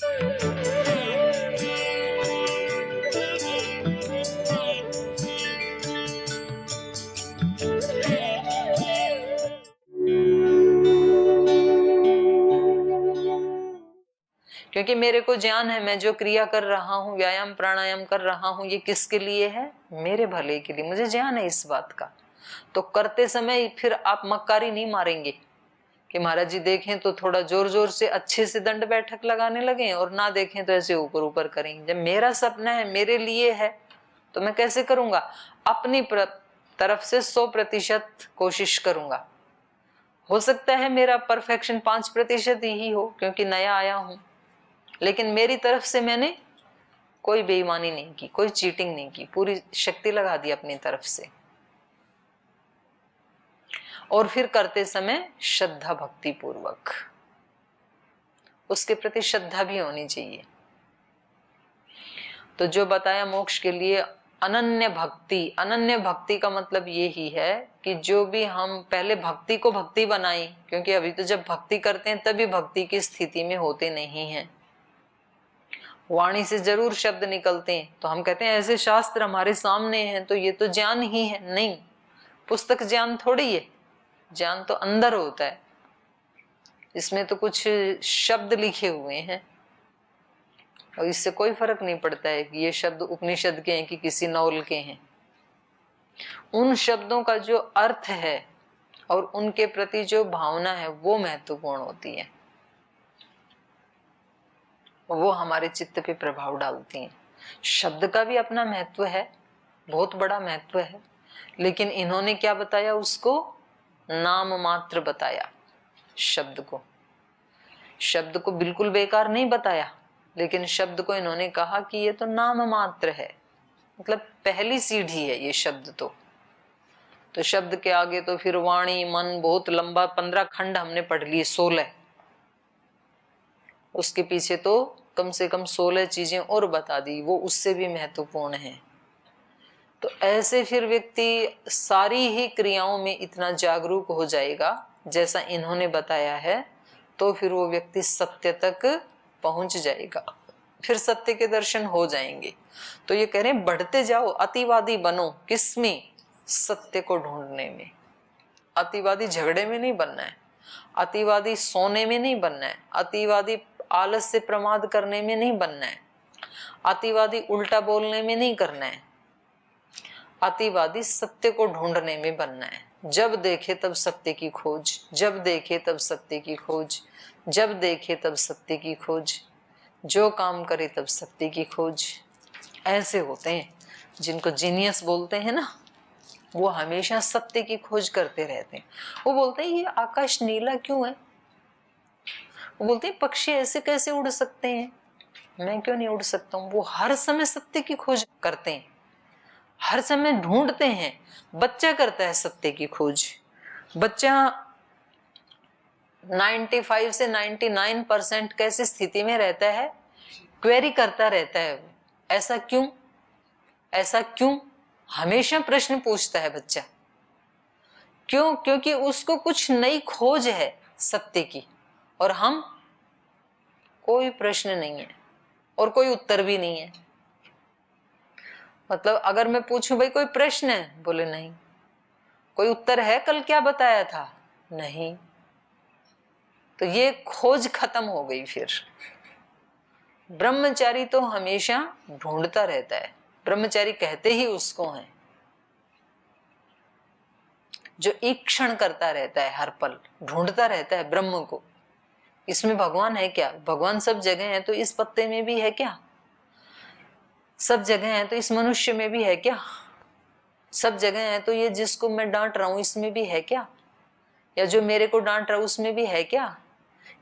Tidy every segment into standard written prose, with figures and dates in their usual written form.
क्योंकि मेरे को ज्ञान है, मैं जो क्रिया कर रहा हूँ, व्यायाम प्राणायाम कर रहा हूँ, ये किसके लिए है? मेरे भले के लिए। मुझे ज्ञान है इस बात का। तो करते समय फिर आप मक्कारी नहीं मारेंगे कि महाराज जी देखें तो थोड़ा जोर जोर से अच्छे से दंड बैठक लगाने लगे और ना देखें तो ऐसे ऊपर ऊपर करेंगे। जब मेरा सपना है, मेरे लिए है, तो मैं कैसे करूंगा? अपनी तरफ से 100% कोशिश करूंगा। हो सकता है मेरा परफेक्शन 5% ही हो, क्योंकि नया आया हूं, लेकिन मेरी तरफ से मैंने कोई बेईमानी नहीं की, कोई चीटिंग नहीं की, पूरी शक्ति लगा दी अपनी तरफ से। और फिर करते समय श्रद्धा भक्ति पूर्वक, उसके प्रति श्रद्धा भी होनी चाहिए। तो जो बताया मोक्ष के लिए अनन्य भक्ति, अनन्य भक्ति का मतलब ये ही है कि जो भी हम पहले भक्ति को भक्ति बनाएं, क्योंकि अभी तो जब भक्ति करते हैं तभी भक्ति की स्थिति में होते नहीं हैं। वाणी से जरूर शब्द निकलते हैं, तो हम कहते हैं ऐसे शास्त्र हमारे सामने हैं तो ये तो ज्ञान ही है। नहीं, पुस्तक ज्ञान थोड़ी है, ज्ञान तो अंदर होता है, इसमें तो कुछ शब्द लिखे हुए हैं और इससे कोई फर्क नहीं पड़ता है कि ये शब्द उपनिषद के हैं कि किसी नौल के हैं। उन शब्दों का जो अर्थ है और उनके प्रति जो भावना है वो महत्वपूर्ण होती है, वो हमारे चित्त पे प्रभाव डालती हैं। शब्द का भी अपना महत्व है, बहुत बड़ा महत्व है, लेकिन इन्होंने क्या बताया? उसको नाम मात्र बताया। शब्द को बिल्कुल बेकार नहीं बताया, लेकिन शब्द को इन्होंने कहा कि ये तो नाम मात्र है, मतलब पहली सीढ़ी है ये शब्द। तो शब्द के आगे तो फिर वाणी, मन, बहुत लंबा 15 खंड हमने पढ़ लिए, 16। उसके पीछे तो कम से कम 16 चीजें और बता दी, वो उससे भी महत्वपूर्ण है। तो ऐसे फिर व्यक्ति सारी ही क्रियाओं में इतना जागरूक हो जाएगा जैसा इन्होंने बताया है, तो फिर वो व्यक्ति सत्य तक पहुंच जाएगा, फिर सत्य के दर्शन हो जाएंगे। तो ये कह रहे हैं बढ़ते जाओ, अतिवादी बनो। किसमें? सत्य को ढूंढने में। अतिवादी झगड़े में नहीं बनना है, अतिवादी सोने में नहीं बनना है, अतिवादी आलस से प्रमाद करने में नहीं बनना है, अतिवादी उल्टा बोलने में नहीं करना है, अतिवादी सत्य को ढूंढने में बनना है। जब देखे तब सत्य की खोज, जब देखे तब सत्य की खोज, जब देखे तब सत्य की खोज, जो काम करे तब सत्य की खोज। ऐसे होते हैं जिनको जीनियस बोलते हैं ना, वो हमेशा सत्य की खोज करते रहते हैं। वो बोलते हैं ये आकाश नीला क्यों है? वो बोलते हैं पक्षी ऐसे कैसे उड़ सकते हैं, मैं क्यों नहीं उड़ सकता हूँ? वो हर समय सत्य की खोज करते हैं, हर समय ढूंढते हैं। बच्चा करता है सत्य की खोज। बच्चा 95 से 99% कैसी स्थिति में रहता है? क्वेरी करता रहता है। ऐसा क्यों, ऐसा क्यों, हमेशा प्रश्न पूछता है बच्चा। क्यों? क्योंकि उसको कुछ नई खोज है सत्य की, और हम कोई प्रश्न नहीं है और कोई उत्तर भी नहीं है। मतलब अगर मैं पूछूं भाई कोई प्रश्न है, बोले नहीं। कोई उत्तर है? कल क्या बताया था? नहीं। तो ये खोज खत्म हो गई। फिर ब्रह्मचारी तो हमेशा ढूंढता रहता है। ब्रह्मचारी कहते ही उसको हैं जो ईक्षण करता रहता है, हर पल ढूंढता रहता है ब्रह्म को। इसमें भगवान है क्या? भगवान सब जगह है, तो इस पत्ते में भी है क्या? सब जगह है तो इस मनुष्य में भी है क्या? सब जगह है तो ये जिसको मैं डांट रहा हूं इसमें भी है क्या? या जो मेरे को डांट रहा है उसमें भी है क्या?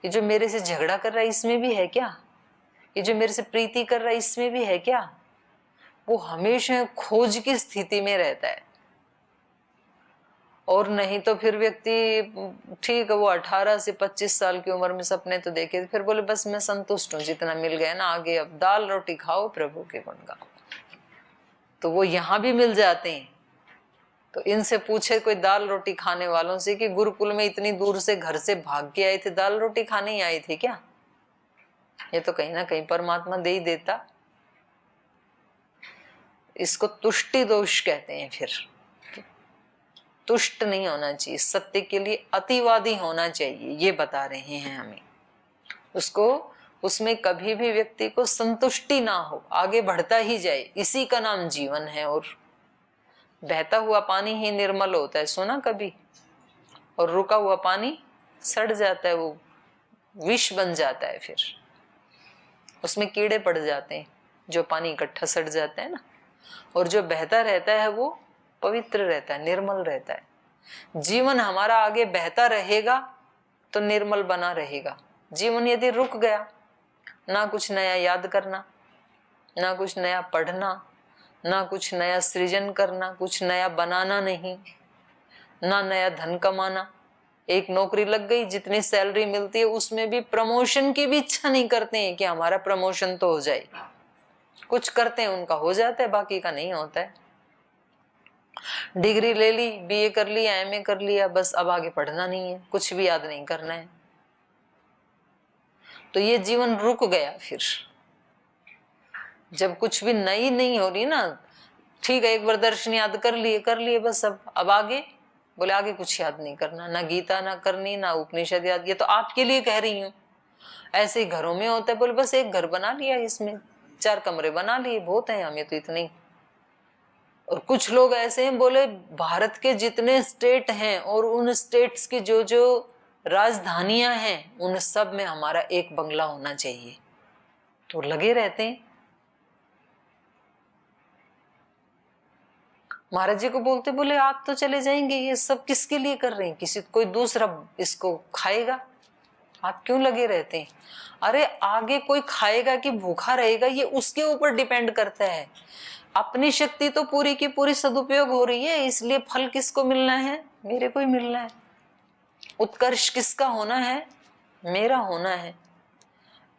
ये जो मेरे से झगड़ा कर रहा है इसमें भी है क्या? ये जो मेरे से प्रीति कर रहा है इसमें भी है क्या? वो हमेशा खोज की स्थिति में रहता है। और नहीं तो फिर व्यक्ति ठीक है, वो 18 से 25 साल की उम्र में सपने तो देखे, फिर बोले बस मैं संतुष्ट हूँ, जितना मिल गया ना, आगे अब दाल रोटी खाओ, प्रभु के गुण गाओ। तो वो यहाँ भी मिल जाते हैं। तो इनसे पूछे कोई दाल रोटी खाने वालों से कि गुरुकुल में इतनी दूर से घर से भाग के आए थे, दाल रोटी खाने ही आए थे क्या? ये तो कहीं ना कहीं परमात्मा दे ही देता। इसको तुष्टि दोष कहते हैं। फिर तुष्ट नहीं होना चाहिए, सत्य के लिए अतिवादी होना चाहिए, ये बता रहे हैं हमें। उसको उसमें कभी भी व्यक्ति को संतुष्टि ना हो, आगे बढ़ता ही जाए, इसी का नाम जीवन है। और बहता हुआ पानी ही निर्मल होता है, सुना कभी? और रुका हुआ पानी सड़ जाता है, वो विष बन जाता है, फिर उसमें कीड़े पड़ जाते हैं, जो पानी इकट्ठा सड़ जाता है ना। और जो बहता रहता है वो पवित्र रहता है, निर्मल रहता है। जीवन हमारा आगे बहता रहेगा तो निर्मल बना रहेगा। जीवन यदि रुक गया, ना कुछ नया याद करना, ना कुछ नया पढ़ना, ना कुछ नया सृजन करना, कुछ नया बनाना नहीं, ना नया धन कमाना। एक नौकरी लग गई, जितनी सैलरी मिलती है उसमें भी प्रमोशन की भी इच्छा नहीं करते हैं कि हमारा प्रमोशन तो हो जाए। कुछ करते हैं, उनका हो जाता है, बाकी का नहीं होता है। डिग्री ले ली, बीए कर लिया, एमए कर लिया, बस अब आगे पढ़ना नहीं है, कुछ भी याद नहीं करना है। तो ये जीवन रुक गया। फिर जब कुछ भी नई नहीं हो रही ना, ठीक है, एक बार दर्शन याद कर लिए बस, अब आगे बोले आगे कुछ याद नहीं करना, ना गीता ना करनी, ना उपनिषद याद। ये तो आपके लिए कह रही हूँ। ऐसे ही घरों में होता है, बोले बस एक घर बना लिया, इसमें 4 कमरे बना लिए, बहुत है हमें तो इतने। और कुछ लोग ऐसे हैं, बोले भारत के जितने स्टेट हैं और उन स्टेट्स की जो जो राजधानियां हैं, उन सब में हमारा एक बंगला होना चाहिए। तो लगे रहते हैं। महाराज जी को बोलते, बोले आप तो चले जाएंगे, ये सब किसके लिए कर रहे हैं? किसी कोई दूसरा इसको खाएगा, आप क्यों लगे रहते हैं? अरे आगे कोई खाएगा कि भूखा रहेगा, ये उसके ऊपर डिपेंड करता है। अपनी शक्ति तो पूरी की पूरी सदुपयोग हो रही है, इसलिए फल किसको मिलना है? मेरे को ही मिलना है। उत्कर्ष किसका होना है? मेरा होना है।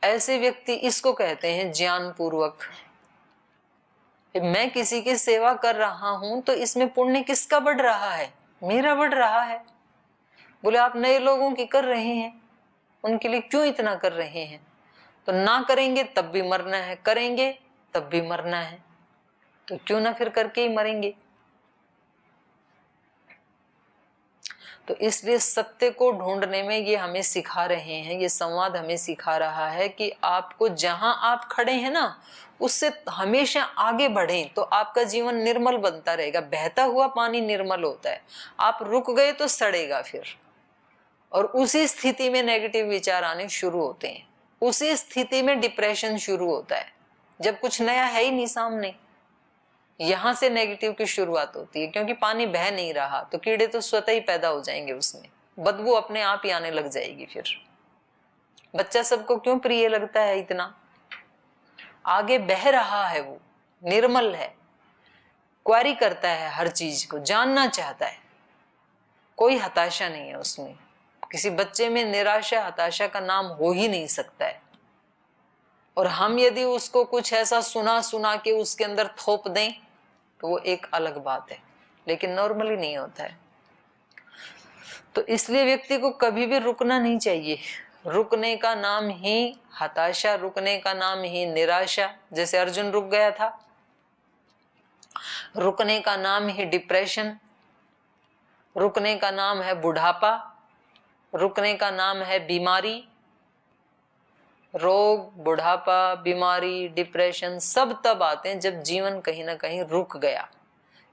ऐसे व्यक्ति, इसको कहते हैं ज्ञान पूर्वक। मैं किसी की सेवा कर रहा हूं तो इसमें पुण्य किसका बढ़ रहा है? मेरा बढ़ रहा है। बोले आप नए लोगों की कर रहे हैं, उनके लिए क्यों इतना कर रहे हैं? तो ना करेंगे तब भी मरना है, करेंगे तब भी मरना है, तो क्यों ना फिर करके ही मरेंगे। तो इसलिए सत्य को ढूंढने में ये हमें सिखा रहे हैं, ये संवाद हमें सिखा रहा है कि आपको जहां आप खड़े हैं ना, उससे हमेशा आगे बढ़ें तो आपका जीवन निर्मल बनता रहेगा। बहता हुआ पानी निर्मल होता है, आप रुक गए तो सड़ेगा फिर। और उसी स्थिति में नेगेटिव विचार आने शुरू होते हैं, उसी स्थिति में डिप्रेशन शुरू होता है, जब कुछ नया है ही नहीं सामने। यहां से नेगेटिव की शुरुआत होती है, क्योंकि पानी बह नहीं रहा तो कीड़े तो स्वतः ही पैदा हो जाएंगे, उसमें बदबू अपने आप ही आने लग जाएगी। फिर बच्चा सबको क्यों प्रिय लगता है इतना? आगे बह रहा है, वो निर्मल है, क्वेरी करता है, हर चीज को जानना चाहता है, कोई हताशा नहीं है उसमें। किसी बच्चे में निराशा हताशा का नाम हो ही नहीं सकता है। और हम यदि उसको कुछ ऐसा सुना के उसके अंदर थोप दें तो वो एक अलग बात है, लेकिन नॉर्मली नहीं होता है। तो इसलिए व्यक्ति को कभी भी रुकना नहीं चाहिए। रुकने का नाम ही हताशा, रुकने का नाम ही निराशा। जैसे अर्जुन रुक गया था, रुकने का नाम ही डिप्रेशन, रुकने का नाम है बुढ़ापा, रुकने का नाम है बीमारी। रोग, बुढ़ापा, बीमारी, डिप्रेशन सब तब आते हैं जब जीवन कहीं ना कहीं रुक गया।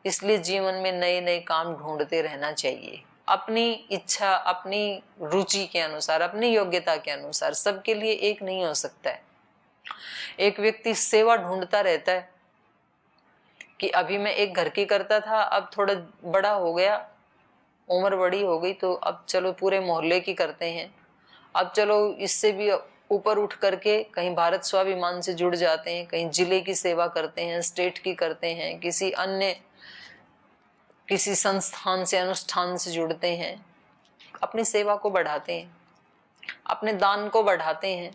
इसलिए जीवन में नए नए काम ढूंढते रहना चाहिए, अपनी इच्छा, अपनी रुचि के अनुसार, अपनी योग्यता के अनुसार। सबके लिए एक नहीं हो सकता है। एक व्यक्ति सेवा ढूंढता रहता है कि अभी मैं एक घर की करता था, अब थोड़ा बड़ा हो गया, उम्र बड़ी हो गई, तो अब चलो पूरे मोहल्ले की करते हैं, अब चलो इससे भी ऊपर उठ करके कहीं भारत स्वाभिमान से जुड़ जाते हैं, कहीं जिले की सेवा करते हैं, स्टेट की करते हैं, किसी अन्य किसी संस्थान से, अनुष्ठान से जुड़ते हैं, अपनी सेवा को बढ़ाते हैं, अपने दान को बढ़ाते हैं।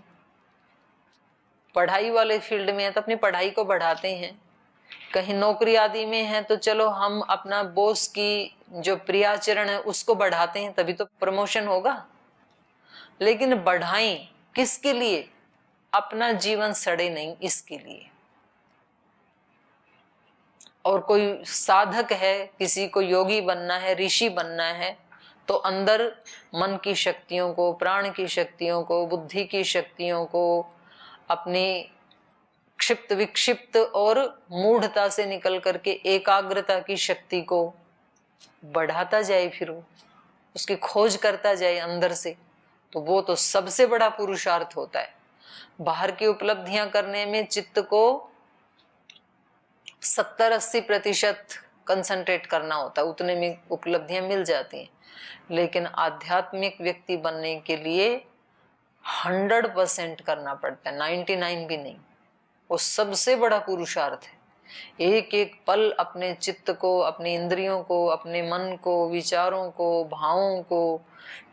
पढ़ाई वाले फील्ड में है तो अपनी पढ़ाई को बढ़ाते हैं। कहीं नौकरी आदि में है तो चलो हम अपना बॉस की जो प्रियाचरण है उसको बढ़ाते हैं, तभी तो प्रमोशन होगा। लेकिन बढ़ाएं किसके लिए? अपना जीवन सड़े नहीं इसके लिए। और कोई साधक है, किसी को योगी बनना है, ऋषि बनना है, तो अंदर मन की शक्तियों को, प्राण की शक्तियों को, बुद्धि की शक्तियों को, अपनी क्षिप्त विक्षिप्त और मूढ़ता से निकल करके एकाग्रता की शक्ति को बढ़ाता जाए, फिर वो उसकी खोज करता जाए अंदर से, तो वो तो सबसे बड़ा पुरुषार्थ होता है। बाहर की उपलब्धियां करने में चित्त को 70-80% कंसंट्रेट करना होता है, उतने में उपलब्धियां मिल जाती हैं। लेकिन आध्यात्मिक व्यक्ति बनने के लिए 100% करना पड़ता है, 99 भी नहीं। वो सबसे बड़ा पुरुषार्थ है। एक एक पल अपने चित्त को, अपनी इंद्रियों को, अपने मन को, विचारों को, भावों को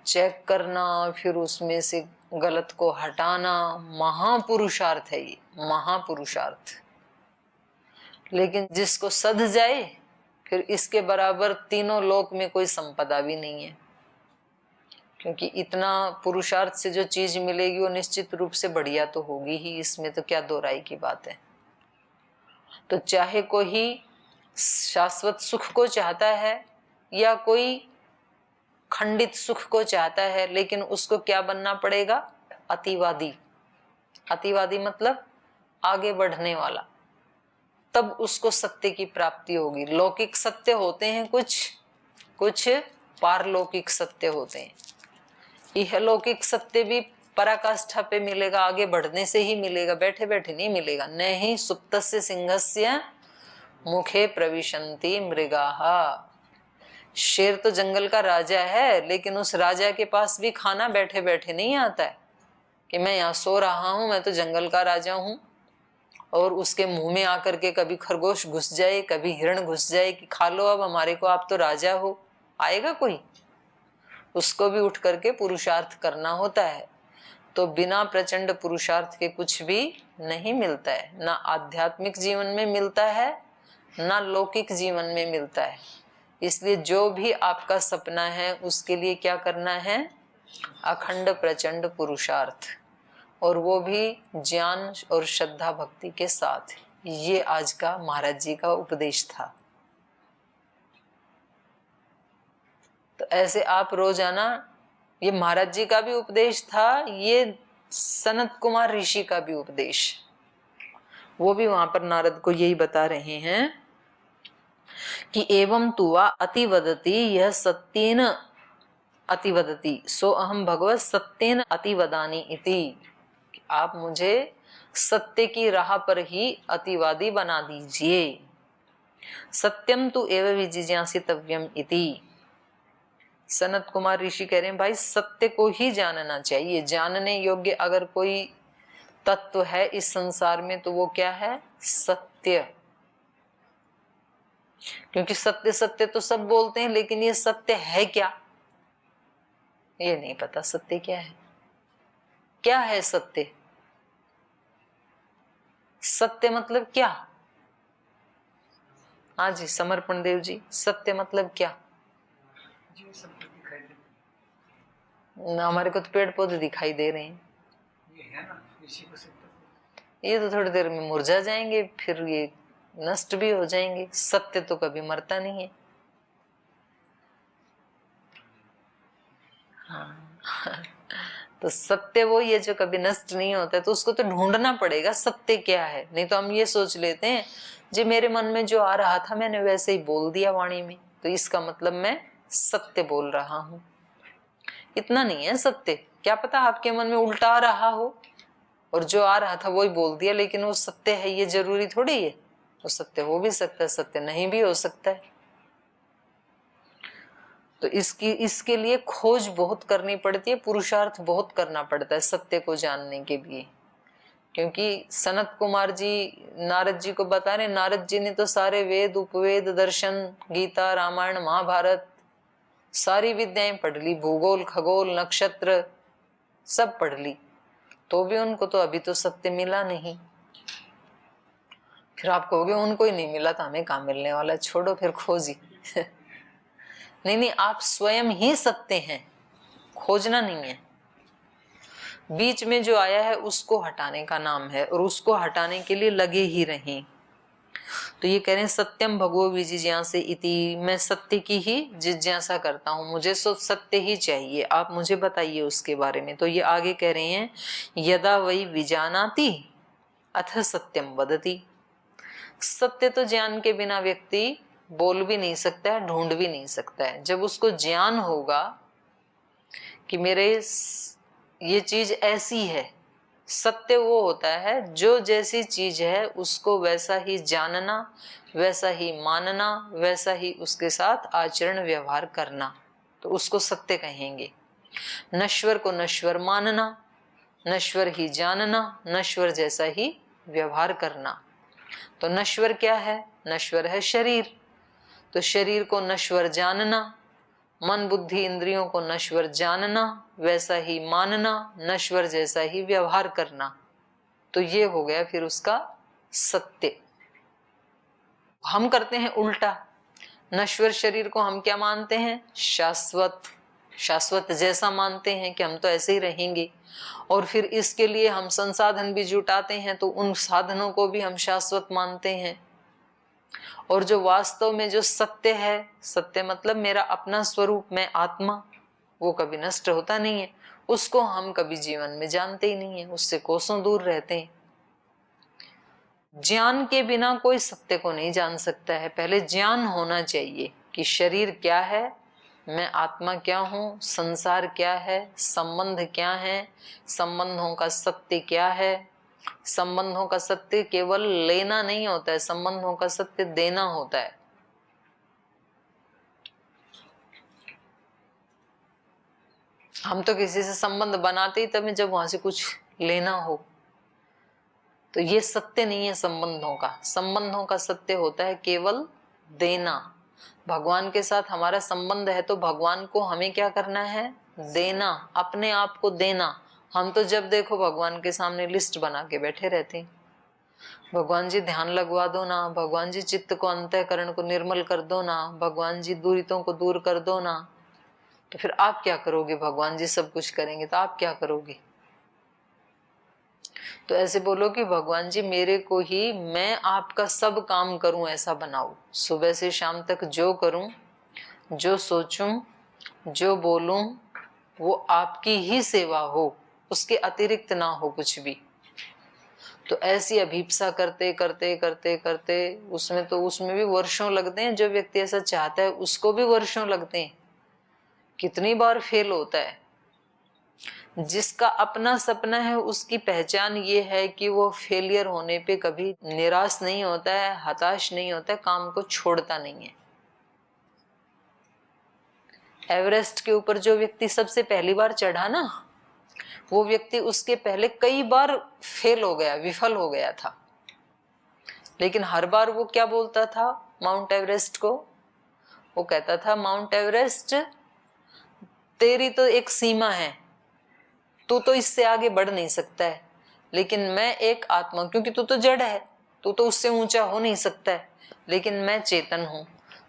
चेक करना, फिर उसमें से गलत को हटाना, महापुरुषार्थ है ये, महापुरुषार्थ। लेकिन जिसको सध जाए, फिर इसके बराबर तीनों लोक में कोई संपदा भी नहीं है। क्योंकि इतना पुरुषार्थ से जो चीज मिलेगी वो निश्चित रूप से बढ़िया तो होगी ही, इसमें तो क्या दो राय की बात है। तो चाहे कोई शाश्वत सुख को चाहता है या कोई खंडित सुख को चाहता है, लेकिन उसको क्या बनना पड़ेगा? अतिवादी। अतिवादी मतलब आगे बढ़ने वाला, तब उसको सत्य की प्राप्ति होगी। लौकिक सत्य होते हैं कुछ पारलौकिक सत्य होते हैं। यह लौकिक सत्य भी पराकाष्ठा पे मिलेगा, आगे बढ़ने से ही मिलेगा, बैठे बैठे नहीं मिलेगा। नहीं सुप्तस्य सिंहस्य मुखे प्रविशन्ति मृगाः। शेर तो जंगल का राजा है, लेकिन उस राजा के पास भी खाना बैठे बैठे नहीं आता है कि मैं यहाँ सो रहा हूं, मैं तो जंगल का राजा हूं, और उसके मुंह में आकर के कभी खरगोश घुस जाए, कभी हिरण घुस जाए कि खा लो अब हमारे को, आप तो राजा हो। आएगा कोई? उसको भी उठ करके पुरुषार्थ करना होता है। तो बिना प्रचंड पुरुषार्थ के कुछ भी नहीं मिलता है, ना आध्यात्मिक जीवन में मिलता है, ना लौकिक जीवन में मिलता है। इसलिए जो भी आपका सपना है उसके लिए क्या करना है? अखंड प्रचंड पुरुषार्थ, और वो भी ज्ञान और श्रद्धा भक्ति के साथ। ये आज का महाराज जी का उपदेश था। तो ऐसे आप रोजाना, ये महाराज जी का भी उपदेश था, ये सनत कुमार ऋषि का भी उपदेश, वो भी वहां पर नारद को यही बता रहे हैं कि एवं तुवा अतिवदति यह सत्येन अतिवदति सो अहम भगवत सत्येन अतिवदानी इति। आप मुझे सत्य की राह पर ही अतिवादी बना दीजिए। सत्यम तु एव विजिज्ञासितव्यम इति। सनत कुमार ऋषि कह रहे हैं भाई सत्य को ही जानना चाहिए। जानने योग्य अगर कोई तत्व है इस संसार में तो वो क्या है? सत्य। क्योंकि सत्य सत्य तो सब बोलते हैं, लेकिन ये सत्य है क्या ये नहीं पता। सत्य क्या है? क्या है सत्य? सत्य मतलब क्या? हाँ जी समर्पण देव जी, सत्य मतलब क्या? हमारे को तो पेड़ पौधे दिखाई दे रहे हैं, ये है ना, इसी को सत्य। ये तो थोड़ी देर में मुरझा जाएंगे, फिर ये नष्ट भी हो जाएंगे। सत्य तो कभी मरता नहीं है। हाँ तो सत्य वो ये जो कभी नष्ट नहीं होता है, तो उसको तो ढूंढना पड़ेगा सत्य क्या है। नहीं तो हम ये सोच लेते हैं जी मेरे मन में जो आ रहा था मैंने वैसे ही बोल दिया वाणी में, तो इसका मतलब मैं सत्य बोल रहा हूं। इतना नहीं है सत्य। क्या पता आपके मन में उल्टा आ रहा हो और जो आ रहा था वो ही बोल दिया, लेकिन वो सत्य है ये जरूरी थोड़ी है। वो सत्य हो भी सकता है, सत्य नहीं भी हो सकता है। तो इसके लिए खोज बहुत करनी पड़ती है, पुरुषार्थ बहुत करना पड़ता है सत्य को जानने के लिए। क्योंकि सनत कुमार जी नारद जी को बता रहे, नारद जी ने तो सारे वेद उपवेद दर्शन गीता रामायण महाभारत सारी विद्याएं पढ़ ली, भूगोल खगोल नक्षत्र सब पढ़ ली, तो भी उनको तो अभी तो सत्य मिला नहीं। फिर आप कहोगे उनको ही नहीं मिला तो हमें कहाँ मिलने वाला, छोड़ो फिर खोजी। नहीं, आप स्वयं ही सत्य हैं, खोजना नहीं है। बीच में जो आया है उसको हटाने का नाम है, और उसको हटाने के लिए लगे ही रहें। तो ये कह रहे हैं सत्यम भगवो विजिज्ञासे इति, मैं सत्य की ही जिज्ञासा करता हूँ, मुझे सत्य ही चाहिए, आप मुझे बताइए उसके बारे में। तो ये आगे कह रहे हैं यदा वै विजानाति अथ सत्यम वदति। सत्य तो ज्ञान के बिना व्यक्ति बोल भी नहीं सकता है, ढूंढ भी नहीं सकता है। जब उसको ज्ञान होगा कि मेरे ये चीज ऐसी है, सत्य वो होता है जो जैसी चीज है उसको वैसा ही जानना, वैसा ही मानना, वैसा ही उसके साथ आचरण व्यवहार करना, तो उसको सत्य कहेंगे। नश्वर को नश्वर मानना, नश्वर ही जानना, नश्वर जैसा ही व्यवहार करना। तो नश्वर क्या है? नश्वर है शरीर, तो शरीर को नश्वर जानना, मन बुद्धि इंद्रियों को नश्वर जानना, वैसा ही मानना, नश्वर जैसा ही व्यवहार करना, तो ये हो गया फिर उसका सत्य। हम करते हैं उल्टा, नश्वर शरीर को हम क्या मानते हैं? शाश्वत, शाश्वत जैसा मानते हैं कि हम तो ऐसे ही रहेंगे, और फिर इसके लिए हम संसाधन भी जुटाते हैं, तो उन साधनों को भी हम शाश्वत मानते हैं। और जो वास्तव में जो सत्य है, सत्य मतलब मेरा अपना स्वरूप, मैं आत्मा, वो कभी नष्ट होता नहीं है, उसको हम कभी जीवन में जानते ही नहीं है, उससे कोसों दूर रहते हैं। ज्ञान के बिना कोई सत्य को नहीं जान सकता है। पहले ज्ञान होना चाहिए कि शरीर क्या है, मैं आत्मा क्या हूँ, संसार क्या है, संबंध क्या है, संबंधों का सत्य क्या है। संबंधों का सत्य केवल लेना नहीं होता है, संबंधों का सत्य देना होता है। हम तो किसी से संबंध बनाते ही तभी जब वहां से कुछ लेना हो, तो ये सत्य नहीं है संबंधों का। संबंधों का सत्य होता है केवल देना। भगवान के साथ हमारा संबंध है तो भगवान को हमें क्या करना है? देना, अपने आप को देना। हम तो जब देखो भगवान के सामने लिस्ट बना के बैठे रहते हैं, भगवान जी ध्यान लगवा दो ना, भगवान जी चित्त को अंतःकरण को निर्मल कर दो ना, भगवान जी दूरितों को दूर कर दो ना। तो फिर आप क्या करोगे? भगवान जी सब कुछ करेंगे तो आप क्या करोगे? तो ऐसे बोलो कि भगवान जी मेरे को ही, मैं आपका सब काम करूं ऐसा बनाओ। सुबह से शाम तक जो करूं, जो सोचूं, जो बोलूं, वो आपकी ही सेवा हो, उसके अतिरिक्त ना हो कुछ भी। तो ऐसी अभीप्सा करते करते करते करते उसमें भी वर्षों लगते हैं। जो व्यक्ति ऐसा चाहता है उसको भी वर्षों लगते हैं। कितनी बार फेल होता है। जिसका अपना सपना है उसकी पहचान ये है कि वो फेलियर होने पे कभी निराश नहीं होता है, हताश नहीं होता है, काम को छोड़ता नहीं है। एवरेस्ट के ऊपर जो व्यक्ति सबसे पहली बार चढ़ा ना, वो व्यक्ति उसके पहले कई बार फेल हो गया, विफल हो गया था, लेकिन हर बार वो क्या बोलता था माउंट एवरेस्ट को? वो कहता था माउंट एवरेस्ट तेरी तो एक सीमा है, तू तो इससे आगे बढ़ नहीं सकता है, लेकिन मैं एक आत्मा, क्योंकि तू तो जड़ है, तू तो उससे ऊंचा हो नहीं सकता है, लेकिन मैं चेतन हूं,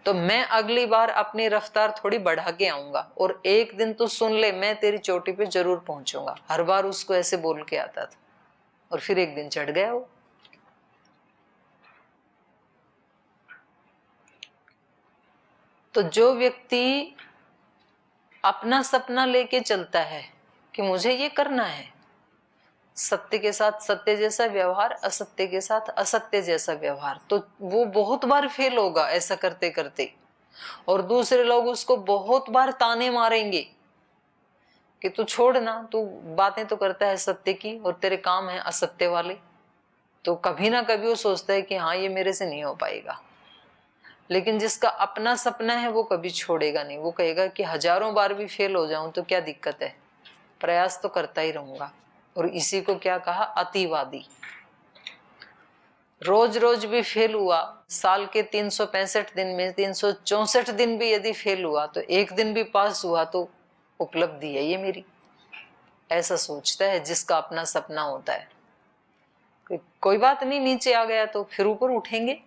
तो मैं अगली बार अपनी रफ्तार थोड़ी बढ़ा के आऊंगा, और एक दिन तू सुन ले मैं तेरी चोटी पे जरूर पहुंचूंगा। हर बार उसको ऐसे बोल के आता था, और फिर एक दिन चढ़ गया वो। तो जो व्यक्ति अपना सपना लेके चलता है कि मुझे ये करना है, सत्य के साथ सत्य जैसा व्यवहार, असत्य के साथ असत्य जैसा व्यवहार, तो वो बहुत बार फेल होगा ऐसा करते करते, और दूसरे लोग उसको बहुत बार ताने मारेंगे कि तू छोड़ ना, तू बातें तो करता है सत्य की और तेरे काम है असत्य वाले। तो कभी ना कभी वो सोचता है कि हाँ ये मेरे से नहीं हो पाएगा, लेकिन जिसका अपना सपना है वो कभी छोड़ेगा नहीं। वो कहेगा कि हजारों बार भी फेल हो जाऊं तो क्या दिक्कत है, प्रयास तो करता ही रहूंगा। और इसी को क्या कहा? अतिवादी। रोज रोज भी फेल हुआ, साल के 365 दिन में 364 दिन भी यदि फेल हुआ तो एक दिन भी पास हुआ तो उपलब्धि है ये मेरी, ऐसा सोचता है जिसका अपना सपना होता है। कोई बात नहीं, नीचे आ गया तो फिर ऊपर उठेंगे।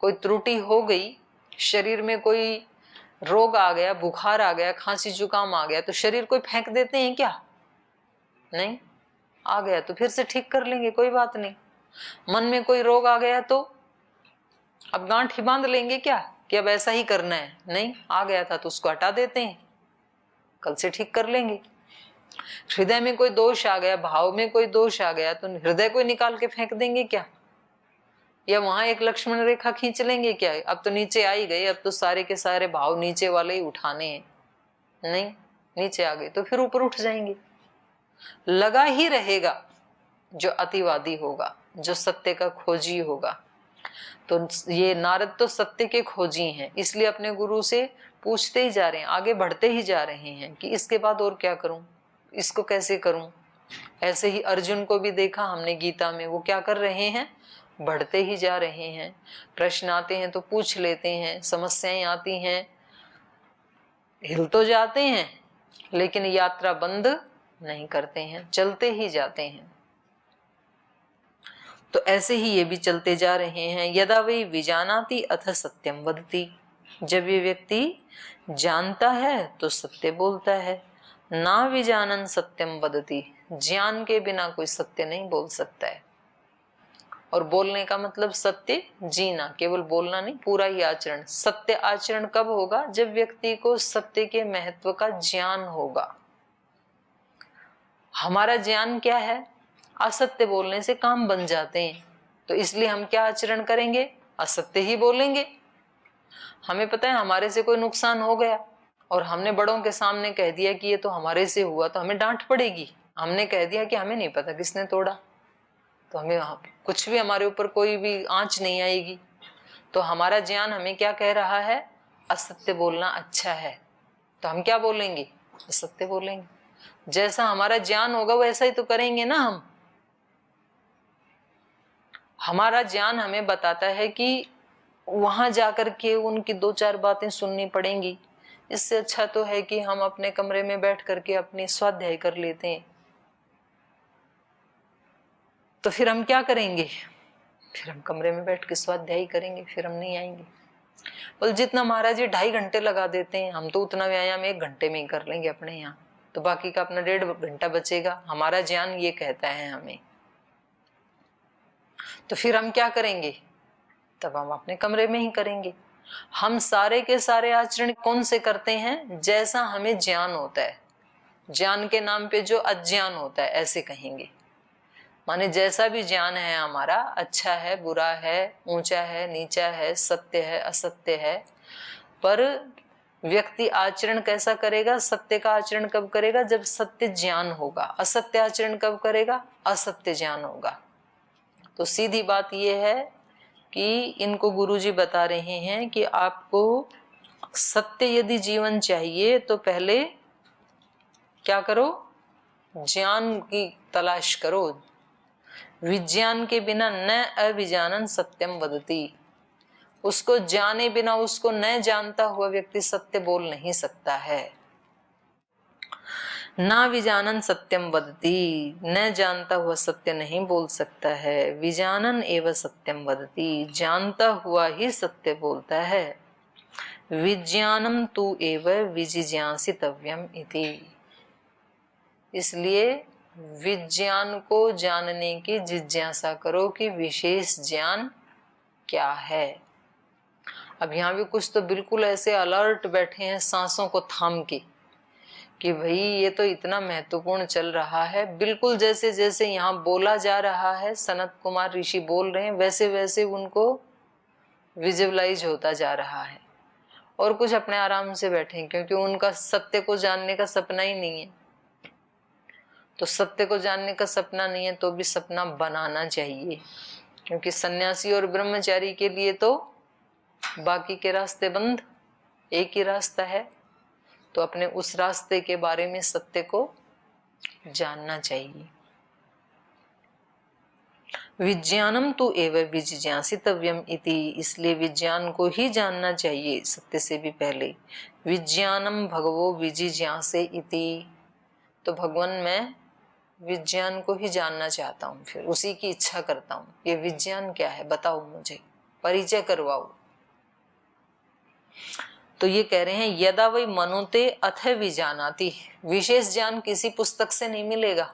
कोई त्रुटि हो गई, शरीर में कोई रोग आ गया, बुखार आ गया, खांसी जुकाम आ गया, तो शरीर कोई फेंक देते हैं क्या? नहीं आ गया तो फिर से ठीक कर लेंगे, कोई बात नहीं। मन में कोई रोग आ गया तो अब गांठ ही बांध लेंगे क्या कि अब ऐसा ही करना है? नहीं, आ गया था तो उसको हटा देते हैं, कल से ठीक कर लेंगे। हृदय में कोई दोष आ गया, भाव में कोई दोष आ गया तो हृदय को निकाल के फेंक देंगे क्या? या वहां एक लक्ष्मण रेखा खींच लेंगे क्या? अब तो नीचे आ ही गए, अब तो सारे के सारे भाव नीचे वाले ही उठाने हैं। नहीं, नीचे आ गए तो फिर ऊपर उठ जाएंगे। लगा ही रहेगा जो अतिवादी होगा, जो सत्य का खोजी होगा। तो ये नारद तो सत्य के खोजी हैं, इसलिए अपने गुरु से पूछते ही जा रहे हैं, आगे बढ़ते ही जा रहे हैं कि इसके बाद और क्या करूं, इसको कैसे करूं। ऐसे ही अर्जुन को भी देखा हमने गीता में, वो क्या कर रहे हैं, बढ़ते ही जा रहे हैं। प्रश्न आते हैं तो पूछ लेते हैं, समस्याएं आती हैं हिल तो जाते हैं, लेकिन यात्रा बंद नहीं करते हैं, चलते ही जाते हैं। तो ऐसे ही ये भी चलते जा रहे हैं। यदा वै विजानाति अथ सत्यम वदति, जब ये व्यक्ति जानता है तो सत्य बोलता है। ना विजानन सत्यम वदति, ज्ञान के बिना कोई सत्य नहीं बोल सकता है। और बोलने का मतलब सत्य जीना, केवल बोलना नहीं, पूरा ही आचरण। सत्य आचरण कब होगा? जब व्यक्ति को सत्य के महत्व का ज्ञान होगा। हमारा ज्ञान क्या है? असत्य बोलने से काम बन जाते हैं, तो इसलिए हम क्या आचरण करेंगे? असत्य ही बोलेंगे। हमें पता है हमारे से कोई नुकसान हो गया और हमने बड़ों के सामने कह दिया कि ये तो हमारे से हुआ, तो हमें डांट पड़ेगी। हमने कह दिया कि हमें नहीं पता किसने तोड़ा, तो हमें कुछ भी, हमारे ऊपर कोई भी आंच नहीं आएगी। तो हमारा ज्ञान हमें क्या कह रहा है? असत्य बोलना अच्छा है, तो हम क्या बोलेंगे? असत्य बोलेंगे। जैसा हमारा ज्ञान होगा वैसा ही तो करेंगे ना हम। हमारा ज्ञान हमें बताता है कि वहां जाकर के उनकी दो चार बातें सुननी पड़ेंगी, इससे अच्छा तो है कि हम अपने कमरे में बैठ करके अपनी स्वाध्याय कर लेते हैं। तो फिर हम क्या करेंगे? फिर हम कमरे में बैठ के स्वाध्याय करेंगे, फिर हम नहीं आएंगे। बोल जितना महाराज जी 2.5 घंटे लगा देते हैं, हम तो उतना व्यायाम 1 घंटे में ही कर लेंगे अपने यहाँ, तो बाकी का अपना 1.5 घंटा बचेगा। हमारा ज्ञान ये कहता है हमें। तो फिर हम क्या करेंगे? तब हम अपने कमरे में ही करेंगे। हम सारे के सारे आचरण कौन से करते हैं? जैसा हमें ज्ञान होता है। ज्ञान के नाम पे जो अज्ञान होता है ऐसे कहेंगे। माने जैसा भी ज्ञान है हमारा, अच्छा है, बुरा है, ऊंचा है, नीचा है, सत्य है, असत्य है, पर व्यक्ति आचरण कैसा करेगा? सत्य का आचरण कब करेगा? जब सत्य ज्ञान होगा। असत्य आचरण कब करेगा? असत्य ज्ञान होगा। तो सीधी बात यह है कि इनको गुरुजी बता रहे हैं कि आपको सत्य यदि जीवन चाहिए तो पहले क्या करो? ज्ञान की तलाश करो। विज्ञान के बिना न अविजानन सत्यम वदति, उसको जाने बिना, उसको न जानता हुआ व्यक्ति सत्य बोल नहीं सकता है। ना विजानन सत्यम वदति, न जानता हुआ सत्य नहीं बोल सकता है। विजानन एव सत्यम वदति, जानता हुआ ही सत्य बोलता है। विज्ञानम तु एव विजिज्ञासितव्यम इति, इसलिए विज्ञान को जानने की जिज्ञासा करो कि विशेष ज्ञान क्या है। अब यहाँ भी कुछ तो बिल्कुल ऐसे अलर्ट बैठे हैं सांसों को थाम के कि भाई ये तो इतना महत्वपूर्ण चल रहा है। बिल्कुल जैसे जैसे यहाँ बोला जा रहा है, सनत कुमार ऋषि बोल रहे हैं, वैसे वैसे उनको विजुअलाइज होता जा रहा है। और कुछ अपने आराम से बैठे क्योंकि उनका सत्य को जानने का सपना ही नहीं है। तो सत्य को जानने का सपना नहीं है तो भी सपना बनाना चाहिए, क्योंकि सन्यासी और ब्रह्मचारी के लिए तो बाकी के रास्ते बंद, एक ही रास्ता है। तो अपने उस रास्ते के बारे में सत्य को जानना चाहिए। विज्ञानम तो एवं विजिज्ञासितव्यम इति, इसलिए विज्ञान को ही जानना चाहिए सत्य से भी पहले। विज्ञानम भगवो विजिज्ञासे इति, तो भगवान मैं विज्ञान को ही जानना चाहता हूँ, फिर उसी की इच्छा करता हूँ। ये विज्ञान क्या है बताओ, मुझे परिचय करवाओ। तो ये कह रहे हैं यदा वै मनुते अथ विजानाति, विशेष ज्ञान किसी पुस्तक से नहीं मिलेगा।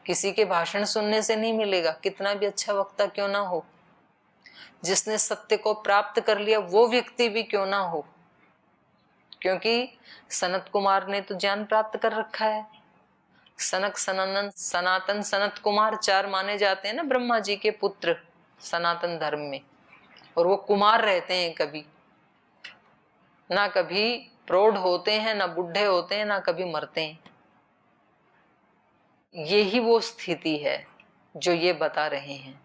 किसी के भाषण सुनने से नहीं मिलेगा, कितना भी अच्छा वक्ता क्यों ना हो, जिसने सत्य को प्राप्त कर लिया वो व्यक्ति भी क्यों ना हो, क्योंकि सनत कुमार ने तो ज्ञान प्राप्त कर रखा है। सनक, सनंदन, सनातन, सनत कुमार 4 माने जाते हैं ना ब्रह्मा जी के पुत्र सनातन धर्म में, और वो कुमार रहते हैं, कभी ना कभी प्रौढ़ होते हैं, ना बूढ़े होते हैं, ना कभी मरते हैं। यही वो स्थिति है जो ये बता रहे हैं।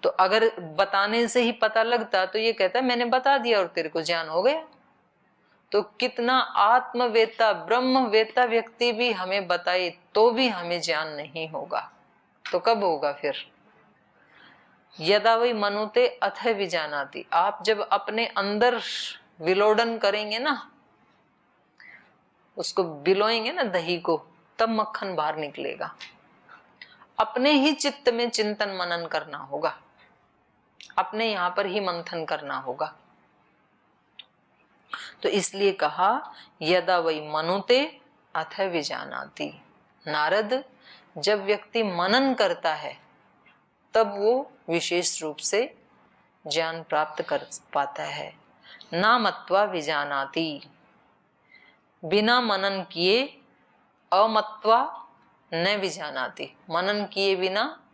तो अगर बताने से ही पता लगता तो ये कहता मैंने बता दिया और तेरे को ज्ञान हो गया। तो कितना आत्मवेता ब्रह्मवेता व्यक्ति भी हमें बताए तो भी हमें ज्ञान नहीं होगा, तो कब होगा फिर? यदा वही मनुते अथ विजानाति। आप जब अपने अंदर विलोडन करेंगे ना, उसको बिलोएंगे ना दही को, तब मक्खन बाहर निकलेगा। अपने ही चित्त में चिंतन मनन करना होगा, अपने यहां पर ही मंथन करना होगा। तो इसलिए कहा यदा वही मनुते अथ विजानाति। नारद, जब व्यक्ति मनन करता है तब वो विशेष रूप से ज्ञान प्राप्त कर पाता है। ना मत्वा विजानाति, बिना मनन किए अमत्वा न विजानाति, मनन किए बिना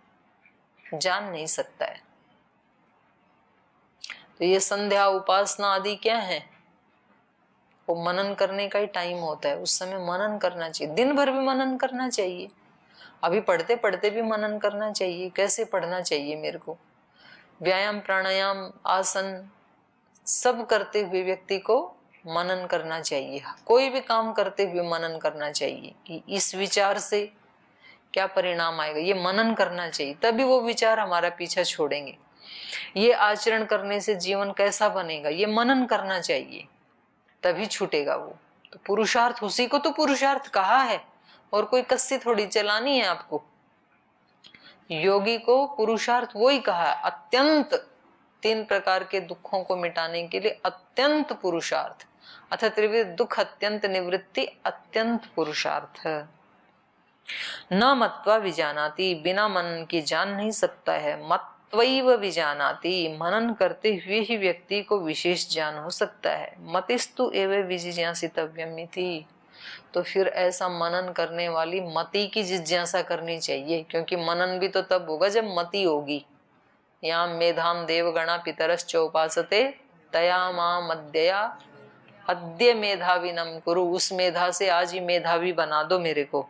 जान नहीं सकता है। तो ये संध्या उपासना आदि क्या है? वो मनन करने का ही टाइम होता है, उस समय मनन करना चाहिए, दिन भर भी मनन करना चाहिए। अभी पढ़ते पढ़ते भी मनन करना चाहिए। कैसे पढ़ना चाहिए मेरे को? व्यायाम, प्राणायाम, आसन सब करते हुए व्यक्ति को मनन करना चाहिए। कोई भी काम करते हुए मनन करना चाहिए कि इस विचार से क्या परिणाम आएगा, ये मनन करना चाहिए। तभी वो विचार हमारा पीछा छोड़ेंगे। ये आचरण करने से जीवन कैसा बनेगा, ये मनन करना चाहिए, तभी छूटेगा वो। तो पुरुषार्थ, उसी को तो पुरुषार्थ कहा है, और कोई कस्सी थोड़ी चलानी है आपको। योगी को पुरुषार्थ वो ही कहा है, अत्यंत 3 प्रकार के दुखों को मिटाने के लिए अत्यंत पुरुषार्थ, अथ त्रिविध दुख अत्यंत निवृत्ति अत्यंत पुरुषार्थ। न मत्वा विजानाति, बिना मनन के जान नहीं सकता है। मत्वैव विजानाति, मनन करते हुए ही व्यक्ति को विशेष ज्ञान हो सकता है। मतिस्तु एव विजिज्ञासितव्यम् इति। तो फिर ऐसा मनन करने वाली मति की जिज्ञासा करनी चाहिए, क्योंकि मनन भी तो तब होगा जब मति होगी। यहाँ मेधाम देवगणा पितरश्च उपासते तया माम अद्यया अद्य मेधाविनम कुरु। उस मेधा से आज ही मेधावी बना दो मेरे को।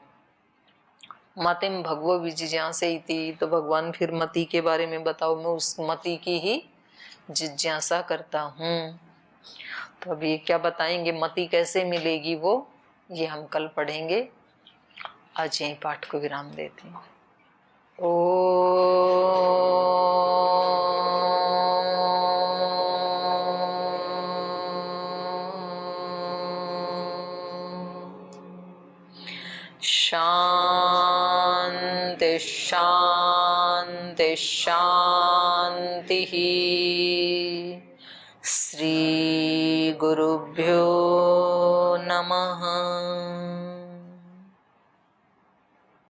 मतिम भगवो विजिज्ञासे इति। तो भगवान फिर मति के बारे में बताओ, मैं उस मति की ही जिज्ञासा करता हूँ। तो अभी क्या बताएंगे, मति कैसे मिलेगी वो, ये हम कल पढ़ेंगे। आज यही पाठ को विराम देते हैं। शांति शांति शांति। श्री गुरुभ्यो नमः।